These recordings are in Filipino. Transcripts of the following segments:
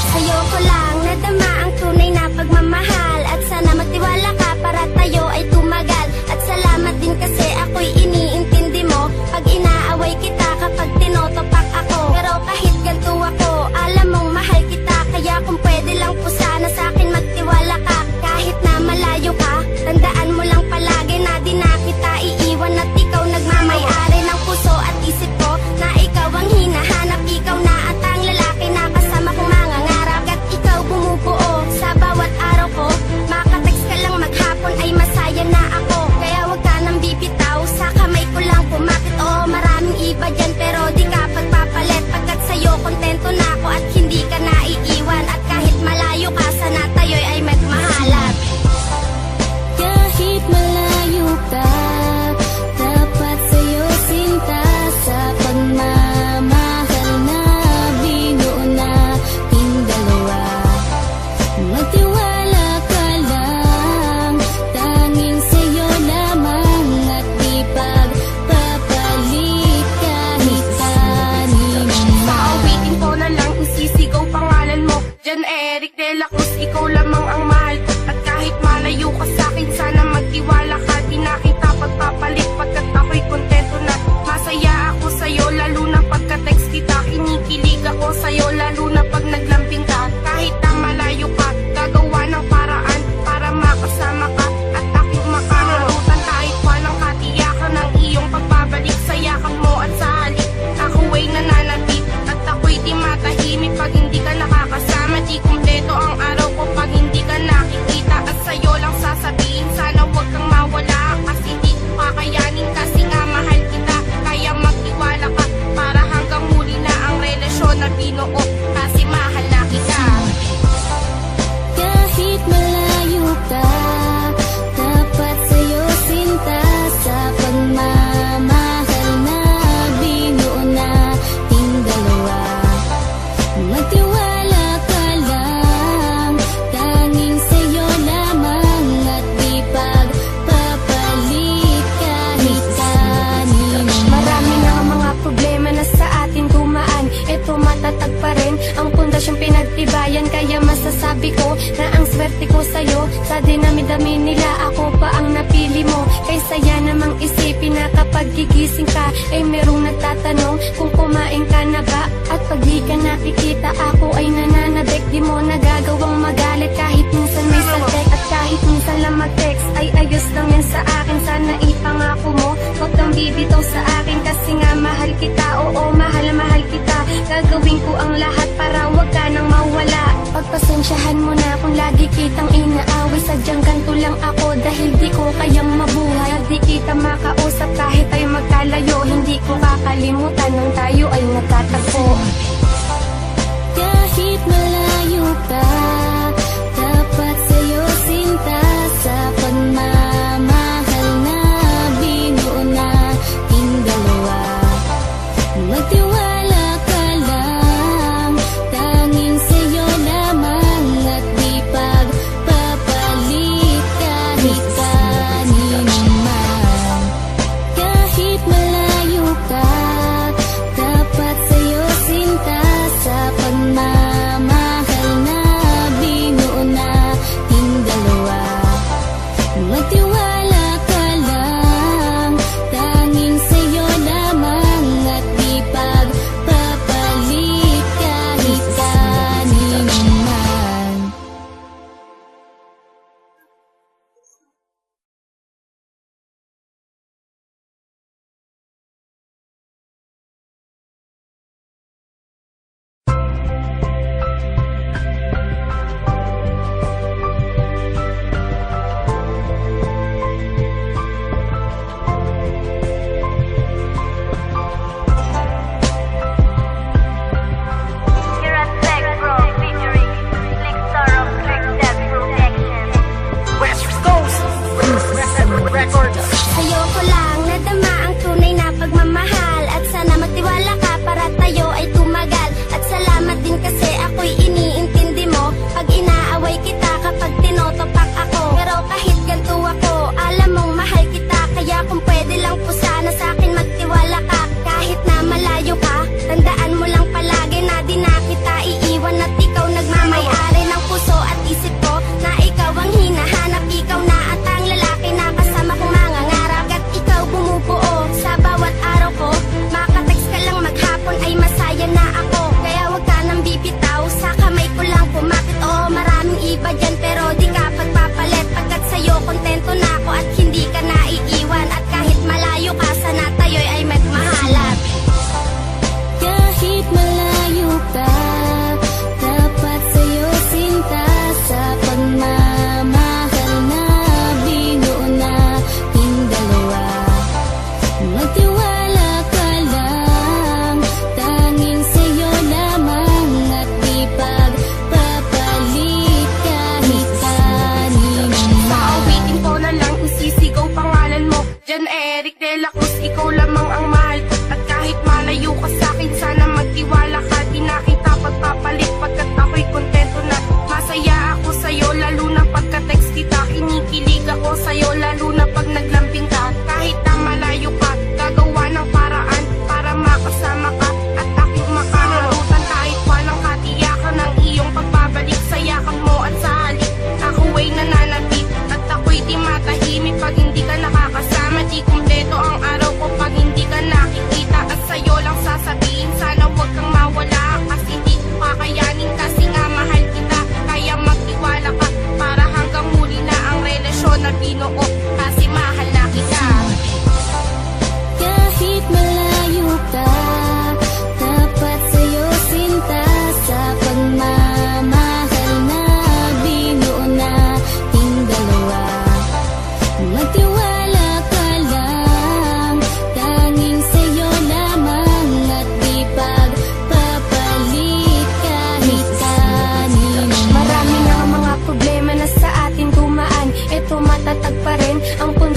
Sa'yo ko lang nadama ang tunay na pagmamahal, at sana magtiwala ka para tayo ay tumagal. At salamat din kasi ako'y iniintindi mo pag inaaway kita, kapag tinotopak ako. Pero kahit ganito ako, alam mong mahal kita. Kaya kung pwede lang po sana sa'kin magtiwala ka. Kahit na malayo ka, tandaan mo lang palagi na di na kita iiwan, at ikaw nagmamay-ari ng puso at isip ko, na ikaw ang hinahanap. Ikaw na at ang lalaki na kasama kong mangangarap, at ikaw bumubuo sa bawat araw ko. Makatext ka lang maghapon ay masaya na ako. Kaya wag ka nang bibitaw, sa kamay ko lang pumakit. Oo, maraming iba dyan pero di ka pagpapalit, pagkat sa'yo kontento na ako at hindi ka naiiwan. At kahit malayo ka, sana tayo'y ay magmahalan. Kahit malayo ka, dapat sa'yo sinta, sa pagmamahal na binuo nating dalawa. Magtiwala ka lang, tanging sa'yo lamang, at di pagpapalit kahit kanino man. Maawitin ko na lang, isisigaw pangalan mo, Jan Eric de la Cruz, ikaw lamang ang mahal ko. At kahit malayo ka sa'kin, sana magtiwala ka. Di na kita pagpapalit, pagkat ako'y kontento na. Masaya ako sa'yo, lalo na pagka-text kita. Kinikilig ako sa'yo, lalo na pag naglambing ka. Kahit na malayo ka, gagawa ng paraan para makasama ka. At aking makaharutan kahit walang katiyakan ng iyong pagbabalik sa yakap mo at sa halik. Ako ay nananatili at ako'y di matahimik pag hindi ka nakakasama. Di kumpleto ang araw ko pag hindi ka nakikita. At sa'yo lang sasabihin, sana huwag kang mawala, kasi di ko kakayanin, kasi nga mahal kita. Kaya magtiwala ka para hanggang huli na ang relasyon na binuo, kasi mahal na kita. Kahit malayo ka, dapat sa'yo sinta, sa pagmamahal na binuo nating dalawa. Magtiwala ka lang, tanging sa'yo lamang, at di pagpapalit kahit kanino man. Marami na ang mga problema na sa atin dumaan, eto matatag pa rin ang pundasyong pinagtibayan. Kaya masasabi ko na ang swerte ko sa'yo, sa dinami-dami nila ako pa ang napili mo. Kaysa yan namang isipin na kapag gigising ka ay merong nagtatanong kung kumain ka na ba. At pag di ka nakikita, ako ay nananabik. Di mo nagagawang magalit kahit minsan may saltek, at kahit minsan lang mag-text ay ayos lang yan sa akin. Sana ipangako mo, huwag kang bibitaw sa akin, kasi nga mahal kita. Oo, mahal na mahal kita. Gagawin ko ang lahat para wag ka nang mawala. Pagpasensyahan mo na kung lagi kitang inaaway, sadyang ganito lang ako dahil di ko kayang mabuhay. Di kita makausap kahit tayo magkalayo, hindi ko kakalimutan nung tayo ay nagtatagpo. Kahit malayo ka, dapat sa'yo sinta, sa pagmamahal na binuo nating dalawa. Magtiwala ka lang, tanging sa'yo lamang, at di pagpapalit kahit kanino man. Kahit malayo ka, dapat sa'yo sinta, sa pagmamahal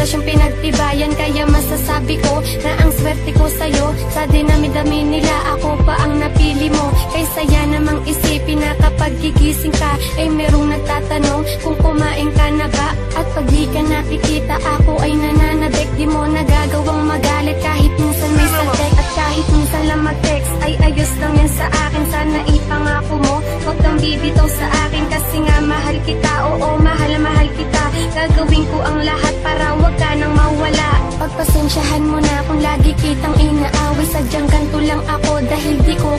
reputasyon pinagtibayan, kaya masasabi ko na ang swerte ko sa'yo. Sa dinami-dami nila, ako pa ang napili mo. Kaysa yan namang isipin na kapag gigising ka ay merong nagtatanong kung kumain ka na ba. At pag di ka nakikita, ako ay nananabik. Di mo nagagawang magalit kahit minsan may saltek. At kahit minsan lang mag-text ay ayos lang yan sa akin. Sana ipangako mo, huwag kang bibitaw sa akin. Kasi nga mahal kita, oo mahal kita. Gagawin ko ang lahat para wag ka nang mawala. Pagpasensyahan mo na kung lagi kitang inaaway. Sadyang ganito lang ako dahil di ko